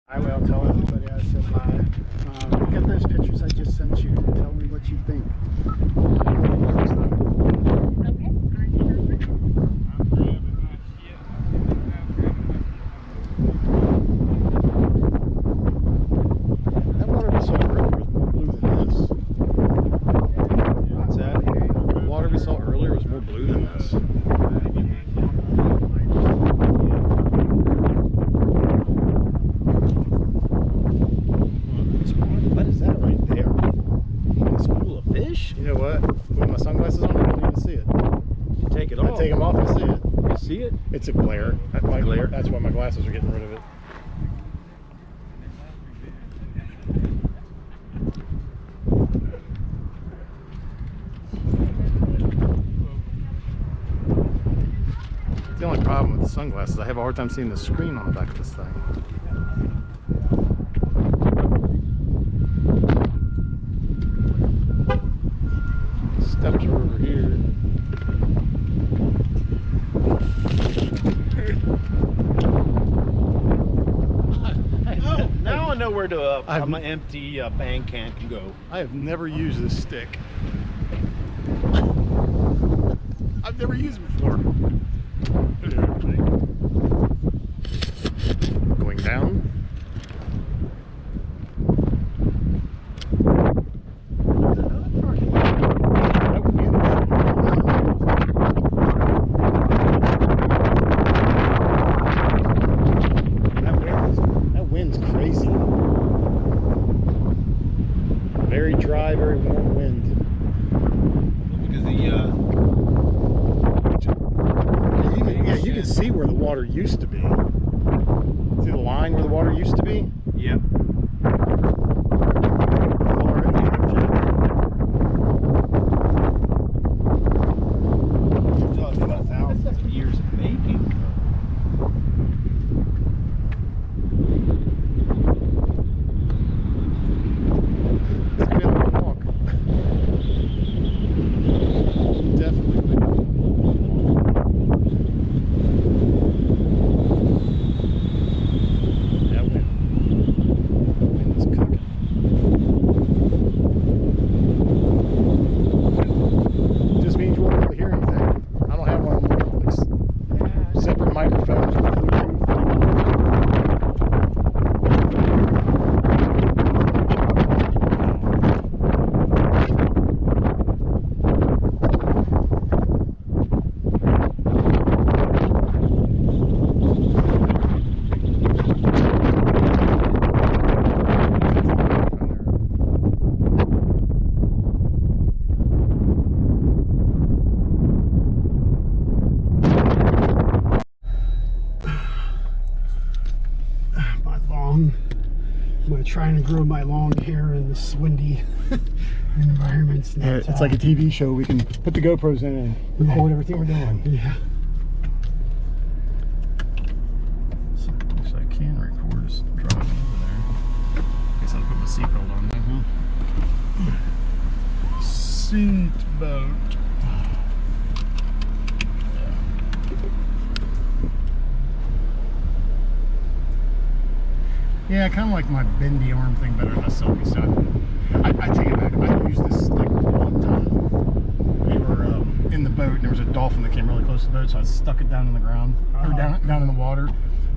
I will tell everybody I said bye. Look at those pictures I just sent you. Tell me what you think. That water we saw earlier was more blue than this. What's that? The water we saw earlier was more blue than this. What is that right there? A school of fish? You know what? With my sunglasses on, I don't even see it. You take it off. I take them off, I see it. You see it? It's a glare. Glare? That's why my glasses are getting rid of it. The only problem with the sunglasses, I have a hard time seeing the screen on the back of this thing. Steps are over here. Oh, now I know where to my empty bang can go. I have never used this stick. I've never used it before. Going down. That wind's crazy. Very dry, very warm wind. Because you can see where the water used to be. See the line where the water used to be? Yep. Talking about thousands of years of making. It's gonna be a long walk. Definitely. That wind is cooking. Just means you won't be able to hear anything. I don't have one of them like separate microphones with Bluetooth. I'm trying to grow my long hair in this windy environment. It's like a TV show. We can put the GoPros in and record everything we're doing. Yeah. So it looks like I can record us driving over there. Guess I'll put my seatbelt on now, huh? Seatbelt. Yeah, I kind of like my bendy arm thing better than a selfie shot. I take it back. I used this stick one time. We were in the boat and there was a dolphin that came really close to the boat, so I stuck it down in the ground, or down in the water.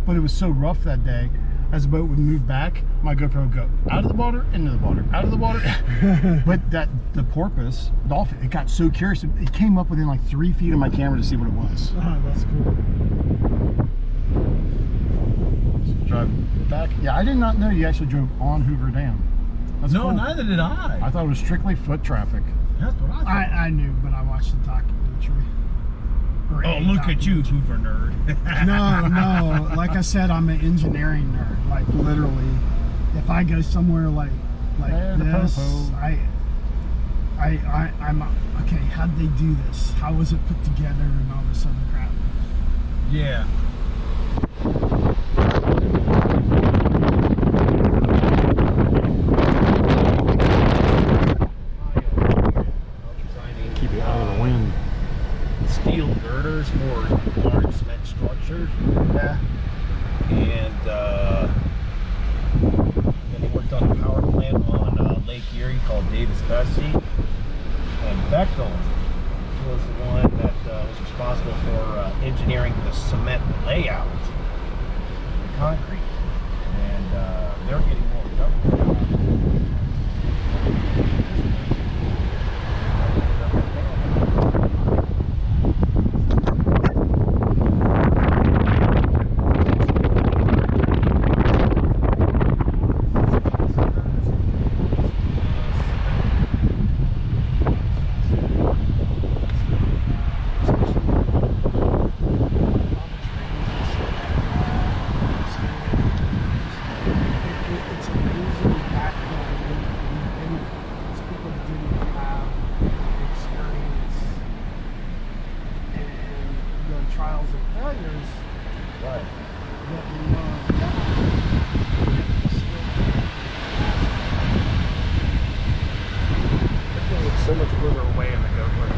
But it was so rough that day, as the boat would move back, my GoPro would go out of the water, into the water, out of the water. But the porpoise, dolphin, it got so curious, it came up within like 3 feet of my camera to see what it was. Oh, that's cool. Drive back. Yeah, I did not know you actually drove on Hoover Dam. That's no, cool. neither did I. I thought it was strictly foot traffic. That's what I thought. I knew, but I watched the documentary. Oh, look at you, Hoover nerd. No. Like I said, I'm an engineering nerd. Like literally, if I go somewhere like this, I'm okay. How'd they do this? How was it put together and all this other crap? Yeah. Keep it out of the wind. Steel girders for large cement structures. Yeah. And plant on Lake Erie called Davis Custody. And Bechtel was the one that was responsible for engineering the cement layout, the concrete. And they're getting more government. So much further away in the goat park than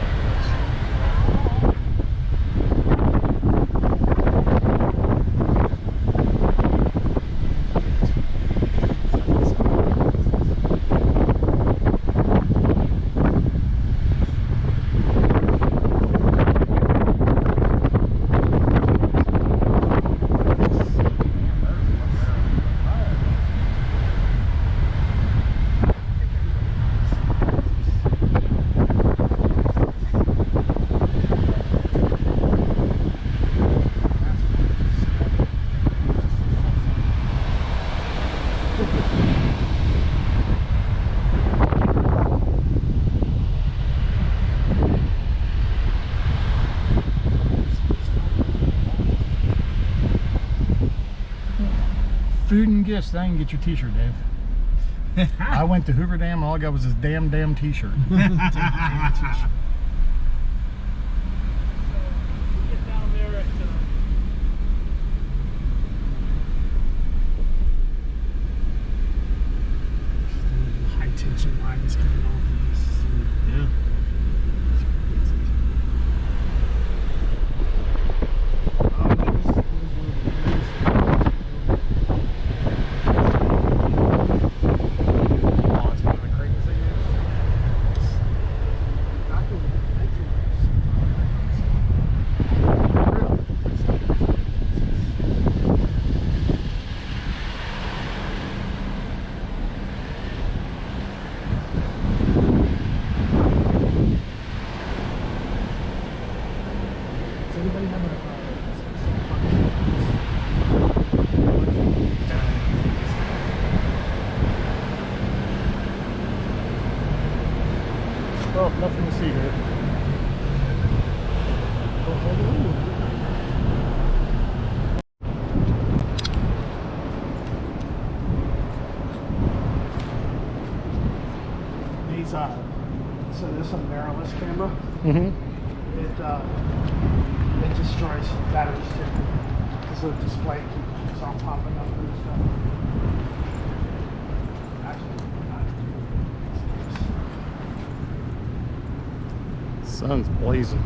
Food and gifts. I can get your t-shirt, Dave. I went to Hoover Dam and all I got was this damn t-shirt. High tension lines coming off of this. Yeah. Well, nothing to see here. These so this is a mirrorless camera. Mm-hmm. It destroys batteries too, because the display keeps on popping up and stuff. Actually, Sun's blazing.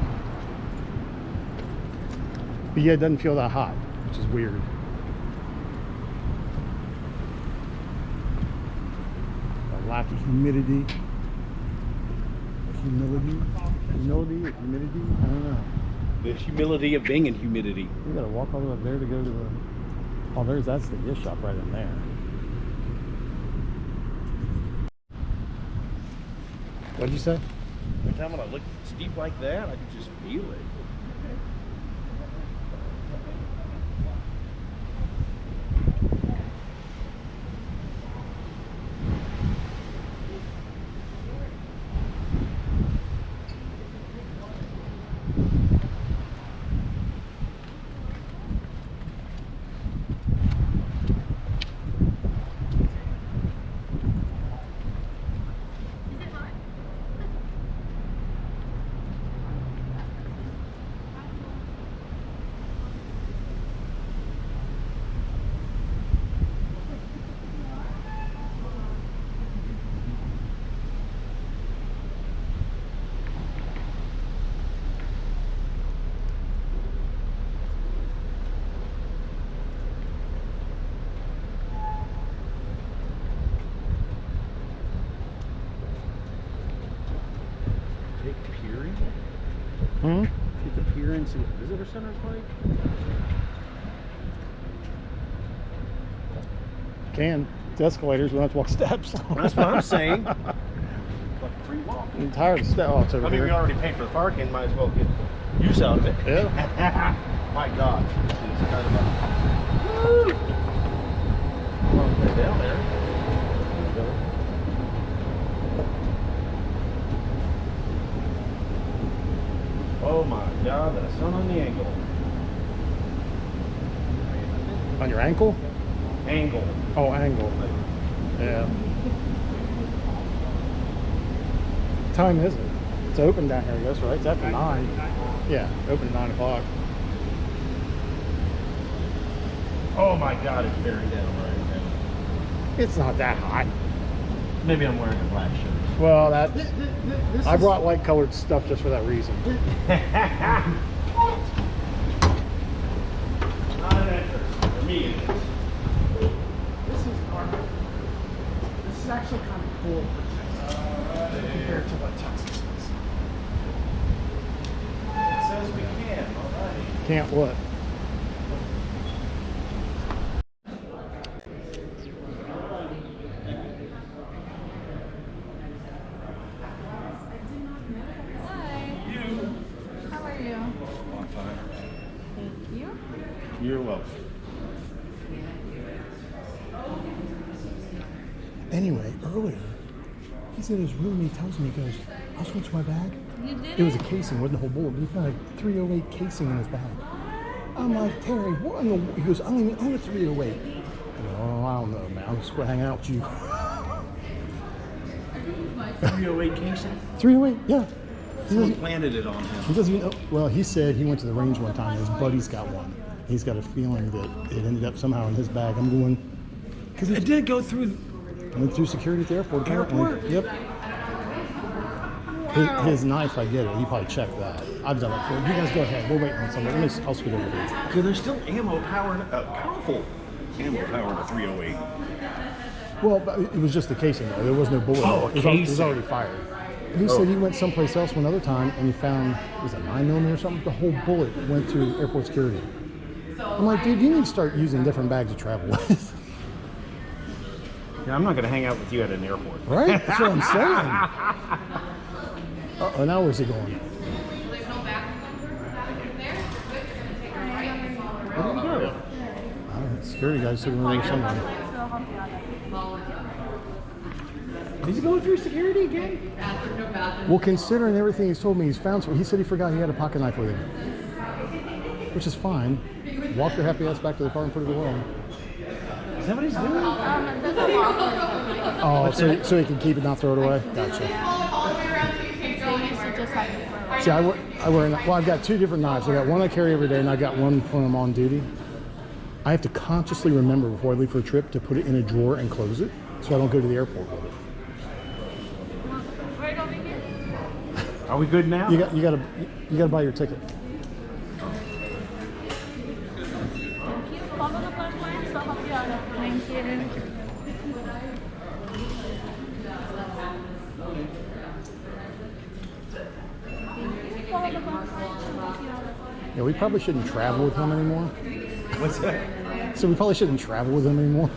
But yeah, it doesn't feel that hot, which is weird. A lack of humidity. Humility? Humility or humidity? I don't know. The humility of being in humidity. We gotta walk all the way up there to go to the... Oh, that's the gift shop right in there. What'd you say? Every time when I look steep like that, I can just feel it. take pier in? Hmm? Take the pier in, see what the visitor center's like? Can. It's escalators, we don't have to walk steps. That's what I'm saying. Like free walk. I'm tired of steps. Oh, it's over I mean, here. we already paid for the parking, might as well get use out of it. Yeah. My God. This is kind of a... Woo! Long way down there. Oh my God, the sun on the angle. On your ankle? Angle. Oh, angle. Yeah. What time is it? It's open down here, I guess, right? It's after 9. Yeah, open at 9 o'clock. Oh my God, it's buried down right now. It's not that hot. Maybe I'm wearing a black shirt. Well, that This I is- brought light colored stuff just for that reason. Not an interest. For me, it is. This is garbage. This is actually kind of cool compared to what Texas is. It says we can, alrighty. Can't what? How are you? I'm fine. Thank you. You're welcome. Anyway, earlier, he said his room, he tells me, he goes, I was going to my bag. You did It was a casing, wasn't a whole bullet, but he found a 308 casing in his bag. I'm like, Terry, what in the... He goes, I don't even own a 308. I go, oh, I don't know, man. I'm just going to hang out with you. 308 casing? 308, yeah. He Someone doesn't, planted it on him. he doesn't even know. Well, he said he went to the range one time and his buddy's got one. He's got a feeling that it ended up somehow in his bag. I'm going... Because It did go through. went through security at the airport. apparently. Airport? Yep. His knife, I get it. He probably checked that. I've done it for you. Guys go ahead. We'll wait on somebody. I'll scoot over here. Dude, there's still ammo powered, powerful ammo powered a 308. Well, but it was just the casing though. There was no bullet. Oh, it was casing. already fired. And he said he went someplace else one other time and he found, was it 9mm or something? The whole bullet went through airport security. I'm like, dude, you need to start using different bags to travel with. Yeah, I'm not going to hang out with you at an airport. Right? That's what I'm saying. Oh, now where's he going? Where did he go? I don't know. Security guy's sitting over there somewhere. He's going through security again? Well, considering everything he's told me he's found, so he said he forgot he had a pocket knife with him, which is fine. Walk your happy ass back to the car and put it away. Is that what he's doing? There's a locker. Oh, so he can keep it, not throw it away. Gotcha. They used to just have to throw it. See, I wear. Well, I've got two different knives. I got one I carry every day, and I got one when I'm on duty. I have to consciously remember before I leave for a trip to put it in a drawer and close it, so I don't go to the airport with it. Right over here. Are we good now? You gotta buy your ticket. Thank you. Follow the bus lines. I'll help you out. Thank you. Follow the bus lines. I'll help you out. Yeah, we probably shouldn't travel with him anymore. What's that? So we probably shouldn't travel with him anymore.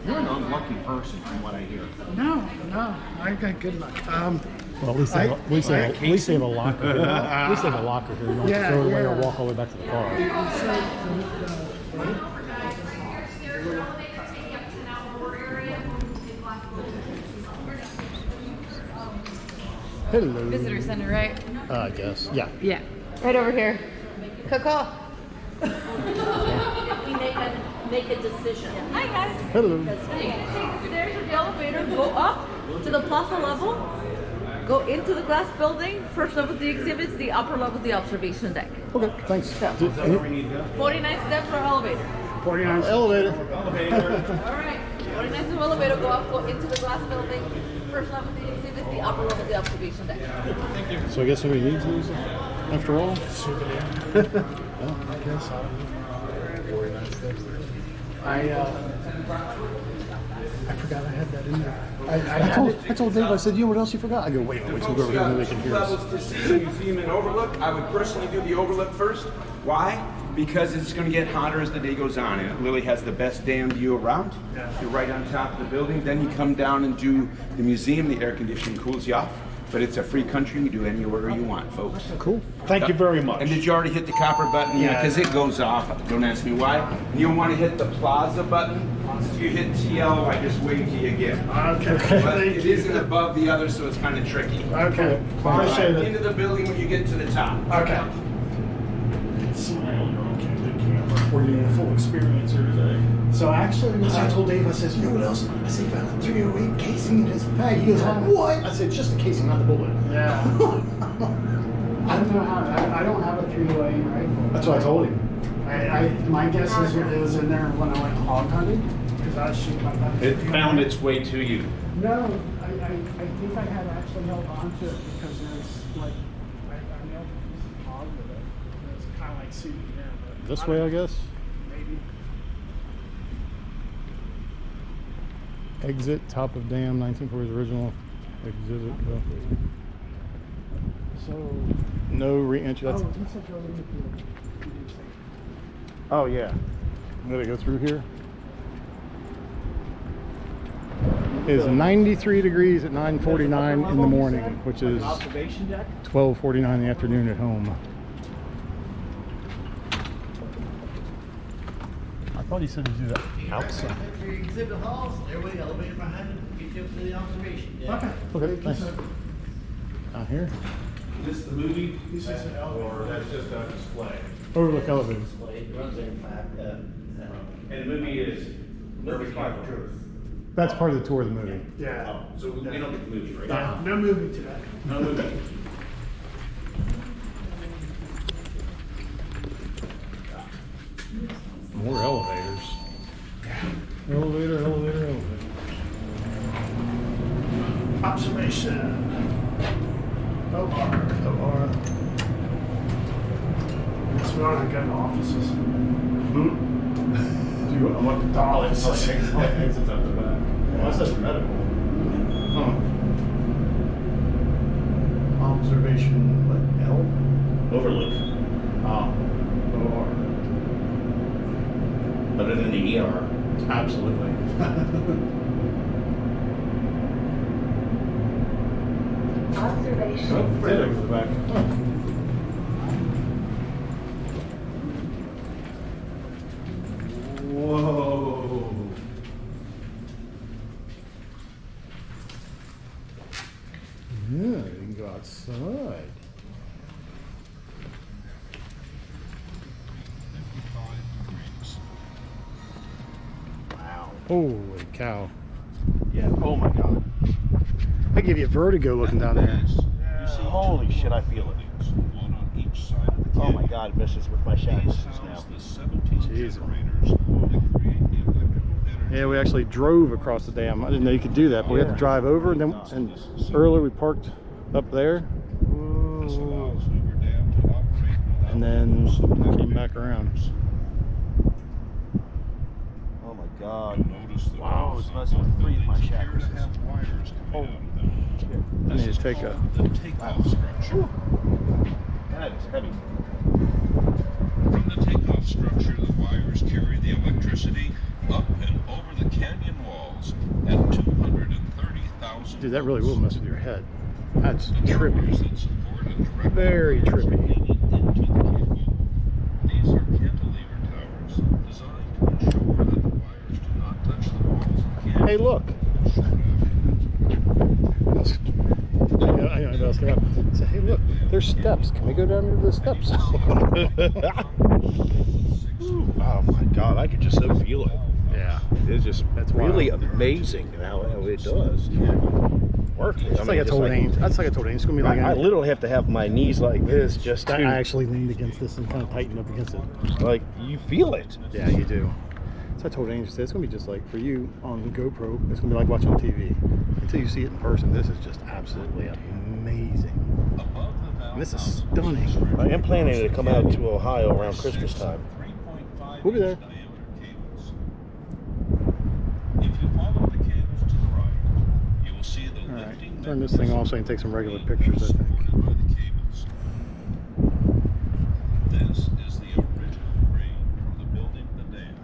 You're an unlucky person from what I hear. No, I got good luck. Well, at least they have, at least they have, at least they have a locker. Here. At least they have a locker here. You don't have Yeah, to throw it away or yeah. walk all the way back to the car. Hello. Visitor center, right? I guess. Yeah. Yeah. Right over here. Coco. We make a decision. Hi guys. Hello. Take the stairs or the elevator, go up to the plaza level, go into the glass building, first level the exhibits, the upper level the observation deck. Okay. Thanks. So- Did- Is that where we need to go? 49 steps for elevator. 49. elevator. Elevator. Alright. 49 steps for elevator, go up, go into the glass building, first level the exhibits, the upper level the observation deck. So I guess we need to use it after all. I guess 49 steps there. I forgot I had that in there. I told Dave, I said, you know what else you forgot? I go, wait till we go over here and they can hear us. Levels to see the museum and overlook. I would personally do the overlook first. Why? Because it's going to get hotter as the day goes on, and it really has the best dam view around. You're right on top of the building. Then you come down and do the museum. The air conditioning cools you off. But it's a free country. You do any order you want, folks. Cool. Thank you very much. And did you already hit the copper button? Yeah, because it goes off. Don't ask me why. And you'll want to hit the plaza button. If you hit TL, I just wave to you again. Okay. But it isn't above the other, so it's kind of tricky. Okay. Right into the building when you get to the top. Okay. We're getting a full experience here today. So actually, So I told Dave, I said, you know what else? I said, he found a 308 casing in his bag. He goes, what? I said, just the casing, not the bullet. yeah. I don't know how. I don't have a 308 rifle. That's what I told him. My guess is it was in there when I went hog hunting because I was shooting my gun. It found its way to you. No, I think I had actually held on to it because there's like I nailed a piece of hog with it. It was kind of like shooting there. But This way, I guess. Maybe. Exit, top of dam, 1940s original exhibit. So. No re-entry. Oh, That's, you said go in the field. You didn't say. oh, yeah. Let it go through here. It's 93 degrees at 9:49 in the morning, which is Observation deck? 12:49 in the afternoon at home. I thought he said to do that outside. For your exhibit halls, there we elevator behind it, get you up to the observation deck. Okay. Okay, thanks. Out here. Is this the movie? Or that's just a display? Overlook elevator. It runs in fact, And the movie is Movie Five Truth. That's part of the tour of the movie. Yeah. So we don't get the movie, right? No movie today. No movie. More elevators. Elevator, elevator, elevator. Observation. OR. OR. That's where I got offices. Do you want the offices? Exits out the back. Well, that says medical. Huh. Observation, what, L? Overlook. OR. Other than the ER. Absolutely. Observation. Oh, right over the back. Huh. Whoa. Yeah, you can go outside. Wow. Holy cow. Yeah. Oh my God. I give you vertigo looking down there. Holy shit, I feel it. Oh my God, it messes with my shackles now. Jeez. Yeah, we actually drove across the dam. I didn't know you could do that, but we had to drive over, and then earlier we parked up there, and then came back around. Oh my God. Wow, it's messing with three of my shackles. Oh. I need to take a. God, it's heavy. From the takeoff structure, the wires carry the electricity up and over the canyon walls at 230,000. Dude, that really will mess with your head. That's The towers trippy. that support a direct Very wires trippy. leading into the cable. These are cantilever towers designed to ensure that the wires do not touch the walls of the canyon. Hey, look. I know, I was gonna say, hey, look, there's steps. Can we go down into the steps? Oh my God, I could just so feel it. Yeah. It's just That's really wild. amazing how it does. Work. That's like I told Ames. That's like I told Ames. It's gonna be like I literally have to have my knees like this just I to, actually leaned against this and kind of tightened up against it. like, you feel it. Yeah, you do. So I told Angel, it's gonna be just like for you on the GoPro. It's gonna be like watching TV. Until you see it in person, this is just absolutely amazing. And this is stunning. I am planning to come out to Ohio around Christmas time. We'll be there. Turn this thing off so I can take some regular pictures, I think. By the cables. This is the original crane from the building the dam.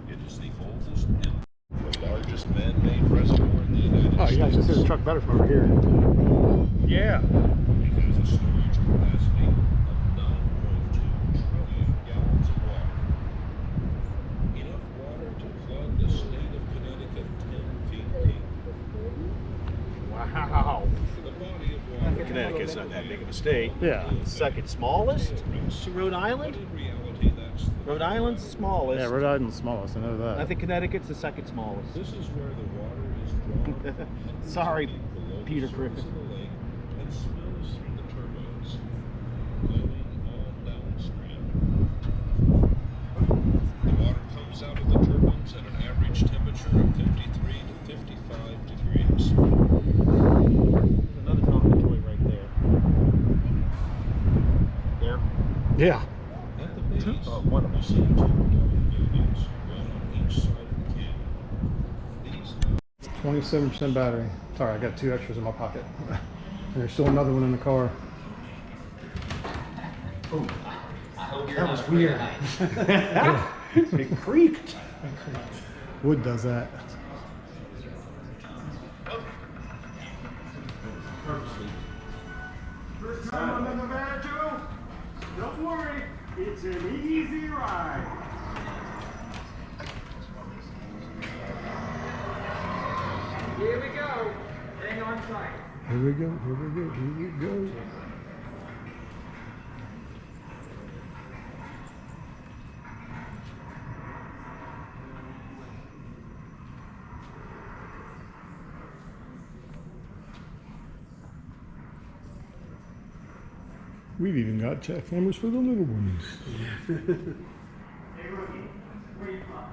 It is the oldest and the largest man-made reservoir in the United States. Oh, you guys just see the truck better from over here. Yeah. It has a storage capacity of 9.2 trillion gallons of water. Enough water to flood the state of Connecticut 10 feet deep. Wow. The body of water. Connecticut's not that big of a state. Yeah. Second smallest to Rhode Island. In reality, that's the Rhode Island's the smallest. Yeah, Rhode Island's the smallest, I know that. I think Connecticut's the second smallest. This is where the water is drawn. Sorry, below the Peter surface Griffin. of the lake and spills through the turbines, flowing on downstream. The water comes out of the turbines at an average temperature of 53 to 55 degrees. There's another dormitory right there. There. Yeah. At the base, One of them. you see two government buildings, one on each side of the canyon. These 27% battery. Sorry, I got 2 extras in my pocket. And there's still another one in the car. That was weird. It creaked. Wood does that. First time on the Nevada, don't worry, it's an easy ride. Here we go. Hang on tight. Here we go, here we go, here we go. We've even got jackhammers for the little ones. Hey, Rookie, where you from?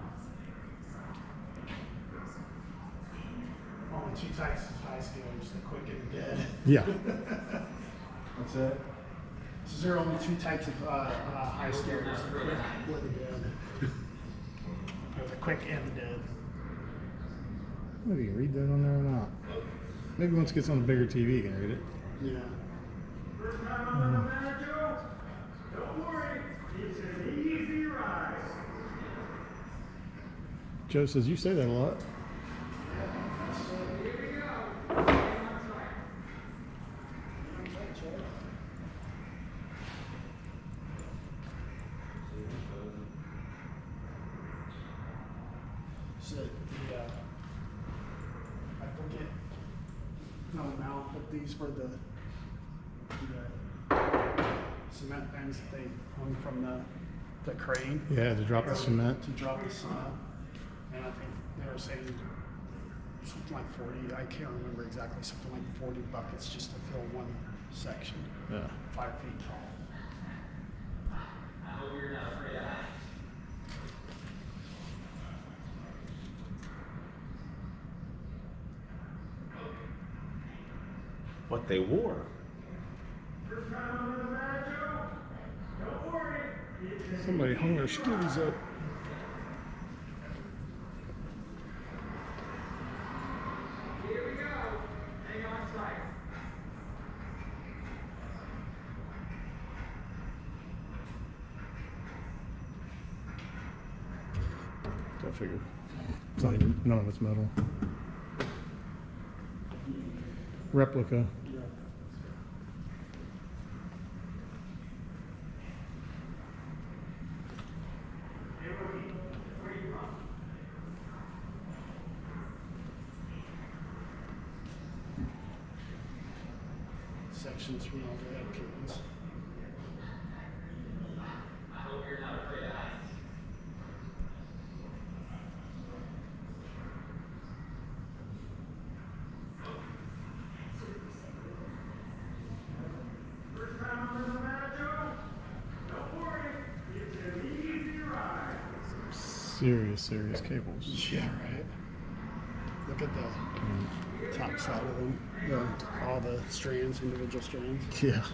Only 2 types of high scalers, the quick and the dead. Yeah. What's that? So there are only 2 types of high scalers, the quick or the dead. Or the quick and the dead. Maybe you can read that on there or not. Maybe once it gets on a bigger TV you can read it. Yeah. First time on the Nevada, don't worry, it's an easy ride. Joe says you say that a lot. So the I forget no amount, but these were the cement things that they hung from the crane. Yeah, to drop the cement. To drop the cement. And I think they were saying something like 40, I can't remember exactly, something like 40 buckets just to fill one section. Yeah. 5 feet tall. What they wore. Somebody hung their skivvies up. Here we go. Hang on tight. I figured. It's not even, none of it's metal. Replica. Sections from overhead curtains. Serious cables. Yeah, right. Look at the top side of them. All the strands, individual strands. Yeah.